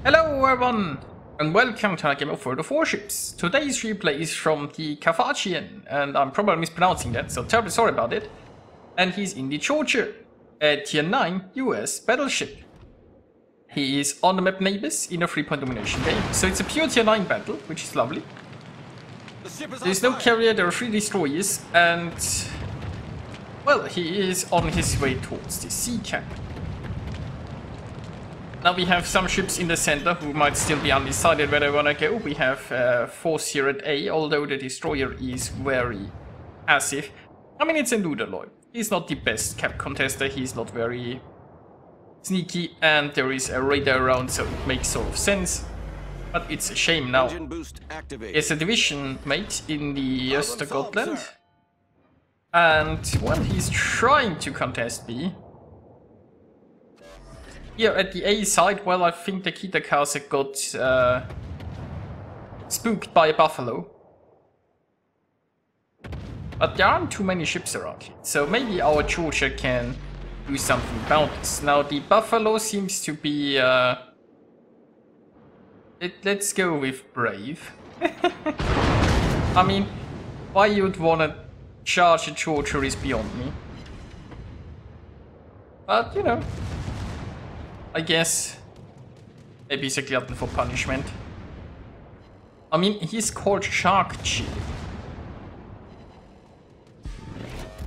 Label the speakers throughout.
Speaker 1: Hello everyone, and welcome to a game of World of Warships. Today's replay is from the Carthagian, and I'm probably mispronouncing that, so terribly sorry about it. And he's in the Georgia, a tier 9 US battleship. He is on the map Neighbors in a 3-point domination game, so it's a pure tier 9 battle, which is lovely. There's no carrier, there are 3 destroyers, and well, he is on his way towards the sea camp. Now we have some ships in the center who might still be undecided where they want to go. We have Force here at A, although the destroyer is very passive. I mean, it's a Ludaloy. He's not the best cap contester, he's not very sneaky, and there is a radar around, so it makes sort of sense. But it's a shame now. There's a division mate in the Östergotland. And, well, he's trying to contest B. Here at the A side, well, I think the thecarthagian got spooked by a buffalo. But there aren't too many ships around here, so maybe our Georgia can do something about this. Now, the buffalo seems to be... let's go with brave. I mean, why you'd want to charge a Georgia is beyond me. But, you know... I guess maybe he's a glutton for punishment. I mean, he's called Shark Chili.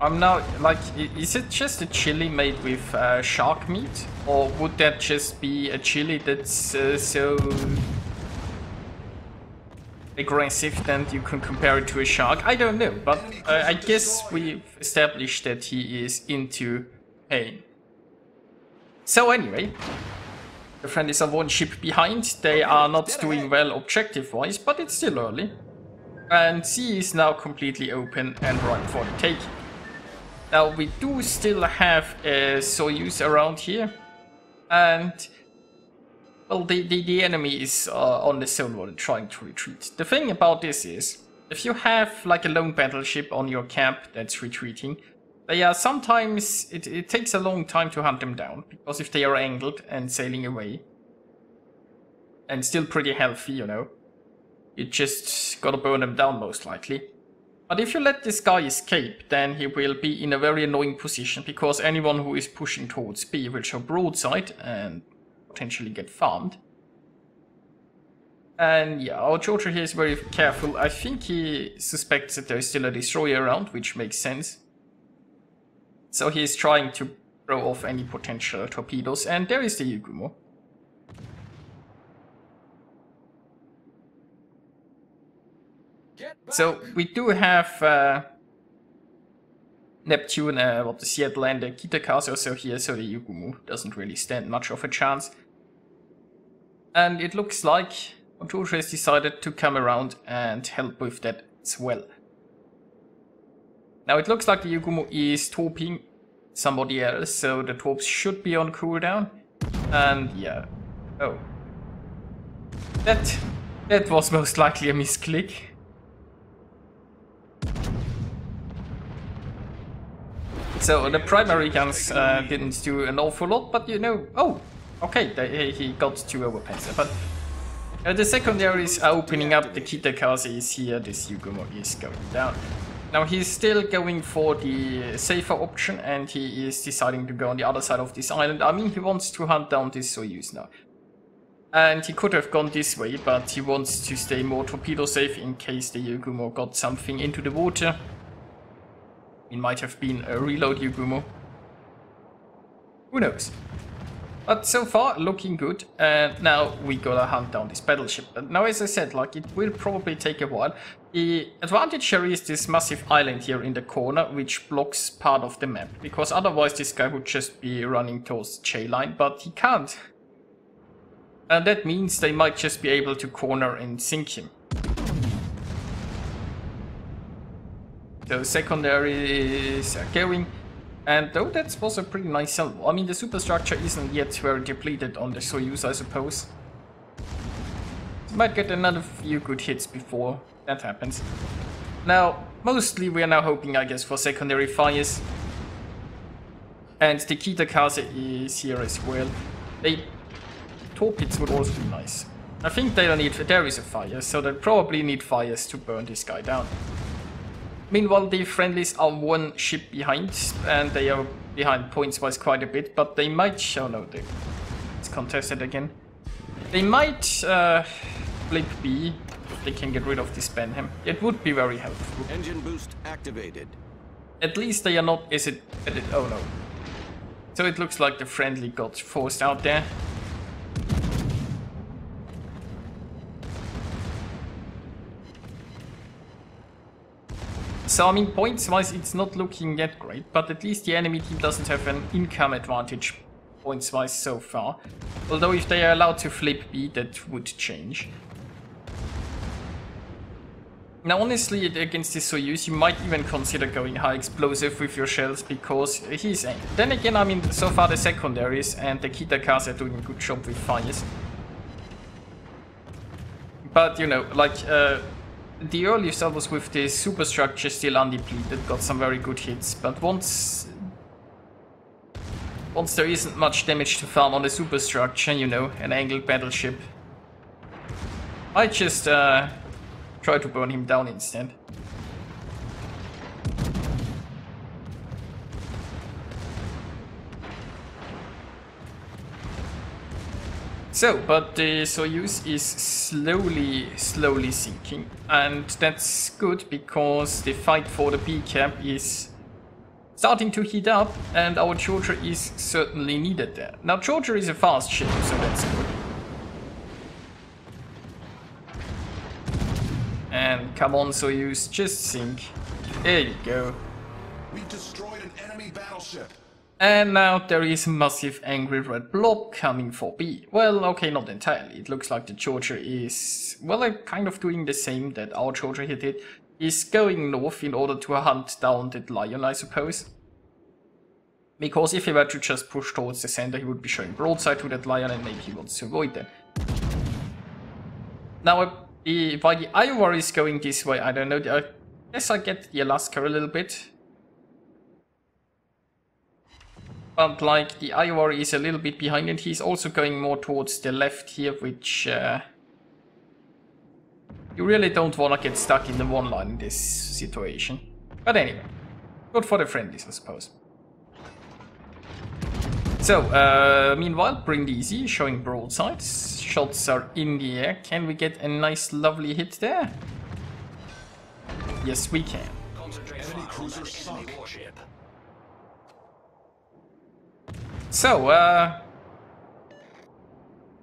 Speaker 1: I'm now, like, is it just a chili made with shark meat? Or would that just be a chili that's so aggressive that you can compare it to a shark? I don't know, but I guess we've established that he is into pain. So anyway, the friend is on one ship behind. They are not doing well objective-wise, but it's still early. And C is now completely open and ripe for the taking. Now we do still have a Soyuz around here. And, well, the enemy is on the zone while trying to retreat. The thing about this is, if you have like a lone battleship on your camp that's retreating, they are sometimes, it takes a long time to hunt them down, because if they are angled and sailing away, and still pretty healthy, you know, you just gotta burn them down most likely. But if you let this guy escape, then he will be in a very annoying position, because anyone who is pushing towards B will show broadside and potentially get farmed. And yeah, our Georgia here is very careful. I think he suspects that there is still a destroyer around, which makes sense. So he's trying to throw off any potential torpedoes, and there is the Yugumo. So we do have Neptune, the Seattle and the thecarthagian also here, so the Yugumo doesn't really stand much of a chance. And it looks like Georgia has decided to come around and help with that as well. Now it looks like the Yugumo is torping somebody else, so the torps should be on cooldown. And yeah, oh, that was most likely a misclick. So the primary guns didn't do an awful lot, but you know, oh, okay, he got 2 overpens there, but the secondaries are opening up. The thecarthagian is here, this Yugumo is going down. Now he's still going for the safer option, and he is deciding to go on the other side of this island. I mean, he wants to hunt down this Soyuz now. And he could have gone this way, but he wants to stay more torpedo safe in case the Yugumo got something into the water. It might have been a reload Yugumo. Who knows? But so far, looking good, and now we gotta hunt down this battleship. But now, as I said, like, it will probably take a while. The advantage here is this massive island here in the corner, which blocks part of the map. Because otherwise this guy would just be running towards the J line, but he can't. And that means they might just be able to corner and sink him. So secondaries are going. And though that was a pretty nice salvo. I mean, the superstructure isn't yet very depleted on the Soyuz, I suppose. Might get another few good hits before that happens. Now, mostly we are now hoping, I guess, for secondary fires. And the thecarthagian is here as well. They torpedoes would also be nice. I think they'll need... There is a fire, so they'll probably need fires to burn this guy down. Meanwhile, the friendlies are one ship behind, and they are behind points-wise quite a bit, but they might... Oh no, it's contested again. They might flip B if they can get rid of this Benham. It would be very helpful.
Speaker 2: Engine boost activated.
Speaker 1: At least they are not... Is it... Oh no. So it looks like the friendly got forced out there. So I mean, points-wise it's not looking that great, but at least the enemy team doesn't have an income advantage points-wise so far. Although if they are allowed to flip B, that would change. Now honestly, against this Soyuz, you might even consider going high explosive with your shells, because he's aimed. Then again, I mean, so far the secondaries and the Kita cars are doing a good job with fires. But, you know, like, the earlier stuff was with the superstructure still undepleted, got some very good hits, but once there isn't much damage to farm on the superstructure, you know, an angled battleship, I just try to burn him down instead. So, but the Soyuz is slowly sinking, and that's good because the fight for the B camp is starting to heat up, and our Georgia is certainly needed there. Now, Georgia is a fast ship, so that's good. And come on, Soyuz, just sink. There you go.
Speaker 3: We've destroyed an enemy battleship.
Speaker 1: And now there is a massive angry red blob coming for B. Well, okay, not entirely. It looks like the Georgia is, well, kind of doing the same that our Georgia here did. Is going north in order to hunt down that lion, I suppose. Because if he were to just push towards the center, he would be showing broadside to that lion, and maybe he wants to avoid that. Now, why the Iowa is going this way, I don't know. I guess I get the Alaska a little bit. But like the Iowa is a little bit behind, and he's also going more towards the left here, which you really don't want to get stuck in the one line in this situation. But anyway, good for the friendlies, I suppose. So, meanwhile, Brindisi showing broadsides. Shots are in the air. Can we get a nice, lovely hit there? Yes, we can.
Speaker 3: Enemy cruiser sunk.
Speaker 2: Warship.
Speaker 1: So,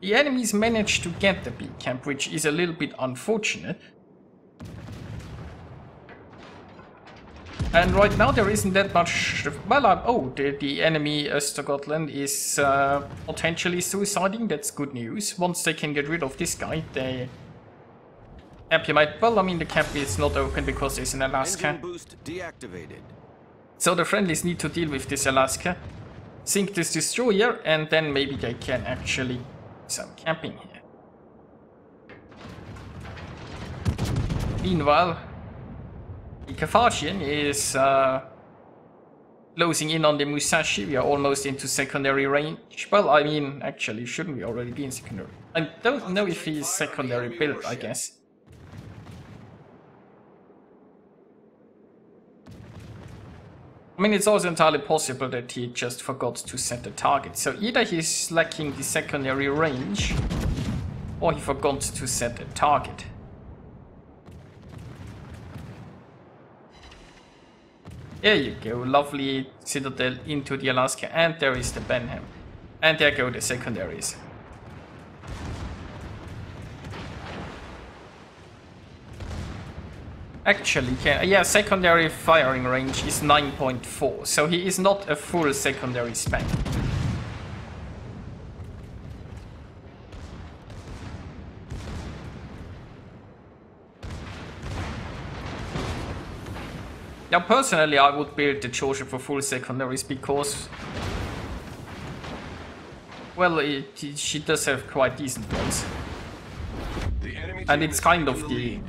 Speaker 1: the enemies managed to get the B camp, which is a little bit unfortunate. And right now there isn't that much... Well, oh, the enemy Östergotland is potentially suiciding. That's good news. Once they can get rid of this guy, they... might... Well, I mean, the camp is not open because there's an Alaska.
Speaker 2: Engine boost deactivated.
Speaker 1: So the friendlies need to deal with this Alaska. Sink this destroyer, and then maybe they can actually do some camping here. Meanwhile, the Carthagian is closing in on the Musashi. We are almost into secondary range. Well, I mean, actually, shouldn't we already be in secondary? I don't know if he's secondary built, I guess. I mean, it's also entirely possible that he just forgot to set the target. So either he's lacking the secondary range, or he forgot to set a target. There you go, lovely citadel into the Alaska, and there is the Benham. And there go the secondaries. Actually, yeah, secondary firing range is 9.4, so he is not a full secondary spec. Now, personally, I would build the Georgia for full secondaries because, well, she does have quite decent ones. And it's kind of the,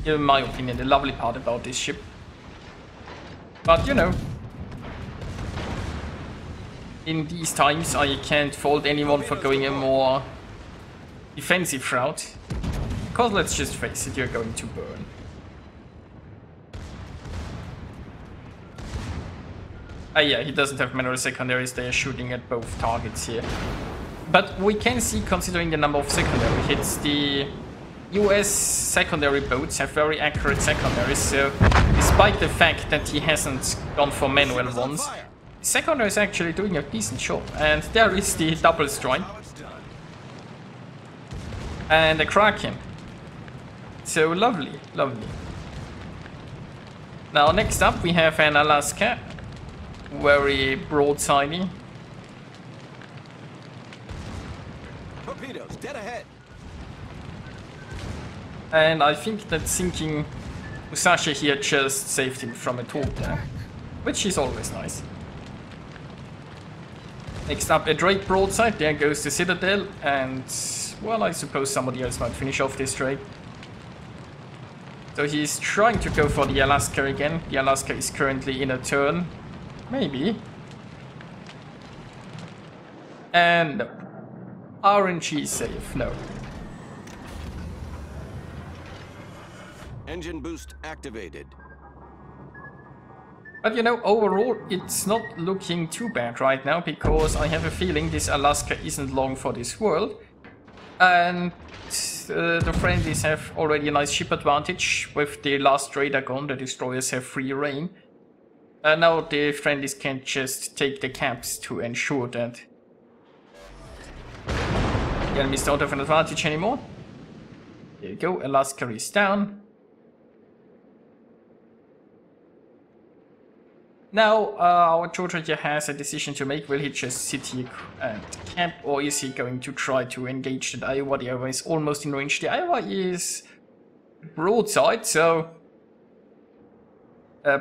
Speaker 1: in my opinion, the lovely part about this ship. But, you know, in these times, I can't fault anyone for going a more defensive route. Because let's just face it, you're going to burn. Yeah, he doesn't have mineral secondaries, they are shooting at both targets here. But we can see, considering the number of secondary hits, the US secondary boats have very accurate secondaries, so despite the fact that he hasn't gone for manual ones, the secondary is actually doing a decent job. And there is the double strike. And a Kraken. So lovely, lovely. Now next up we have an Alaska. Very broadsidey.
Speaker 2: Torpedoes, dead ahead.
Speaker 1: And I think that sinking Musashi here just saved him from a torpedo, which is always nice. Next up, a Drake broadside. There goes the Citadel, and well, I suppose somebody else might finish off this Drake. So he's trying to go for the Alaska again. The Alaska is currently in a turn. Maybe. And no. RNG safe, no.
Speaker 2: Engine boost activated.
Speaker 1: But you know, overall, it's not looking too bad right now, because I have a feeling this Alaska isn't long for this world. And the friendlies have already a nice ship advantage. With the last radar gone, the destroyers have free reign. Now the friendlies can just take the caps to ensure that the enemies don't have an advantage anymore. There you go, Alaska is down. Now our Georgia here has a decision to make. Will he just sit here and camp, or is he going to try to engage the Iowa? The Iowa is almost in range. The Iowa is broadside, so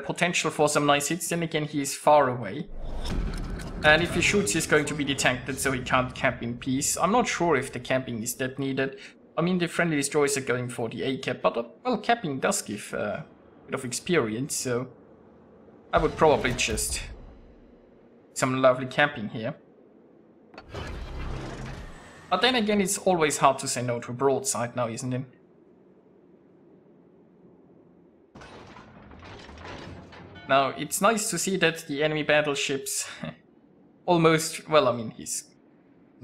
Speaker 1: potential for some nice hits. Then again, he is far away. And if he shoots, he's going to be detected, so he can't camp in peace. I'm not sure if the camping is that needed. I mean, the friendly destroyers are going for the A-cap, but well, camping does give a bit of experience, so I would probably just some lovely camping here. But then again, it's always hard to say no to a broadside now, isn't it? Now, it's nice to see that the enemy battleships almost, well, I mean, he's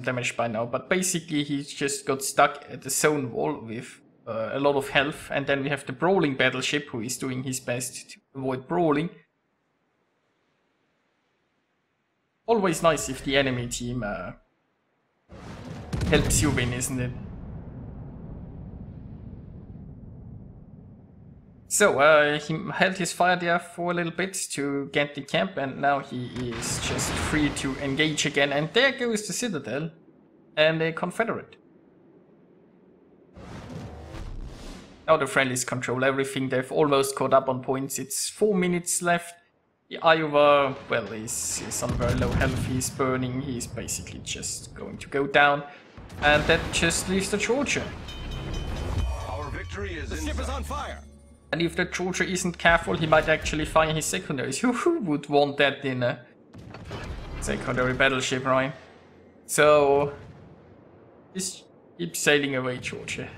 Speaker 1: damaged by now, but basically he just got stuck at the zone wall with a lot of health, and then we have the brawling battleship who is doing his best to avoid brawling. Always nice if the enemy team helps you win, isn't it? So, he held his fire there for a little bit to get the camp, and now he is just free to engage again. And there goes the Citadel and the Confederate. Now the friendlies control everything. They've almost caught up on points. It's 4 minutes left. The Iowa, well, is on very low health. He's burning. He's basically just going to go down. And that just leaves the Georgia.
Speaker 3: Our victory is
Speaker 2: The ship is on fire.
Speaker 1: And if the Georgia isn't careful, he might actually fire his secondaries. Who would want that in a secondary battleship, right? So, just keep sailing away, Georgia.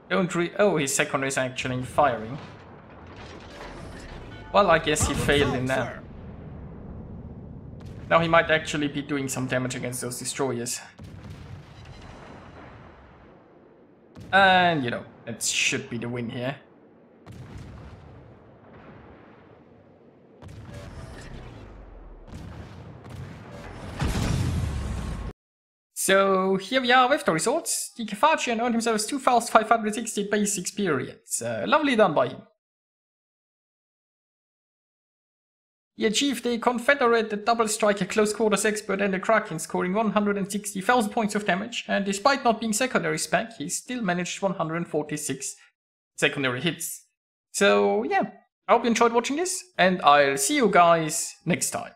Speaker 1: Oh, his secondary is actually firing. Well, I guess he failed in that. Now he might actually be doing some damage against those destroyers. And, you know, that should be the win here. So here we are with the results. The Carthagian earned himself 2,560 base experience. Lovely done by him. He achieved a Confederate double striker close quarters expert and a Kraken, scoring 160,000 points of damage, and despite not being secondary spec, he still managed 146 secondary hits. So yeah, I hope you enjoyed watching this, and I'll see you guys next time.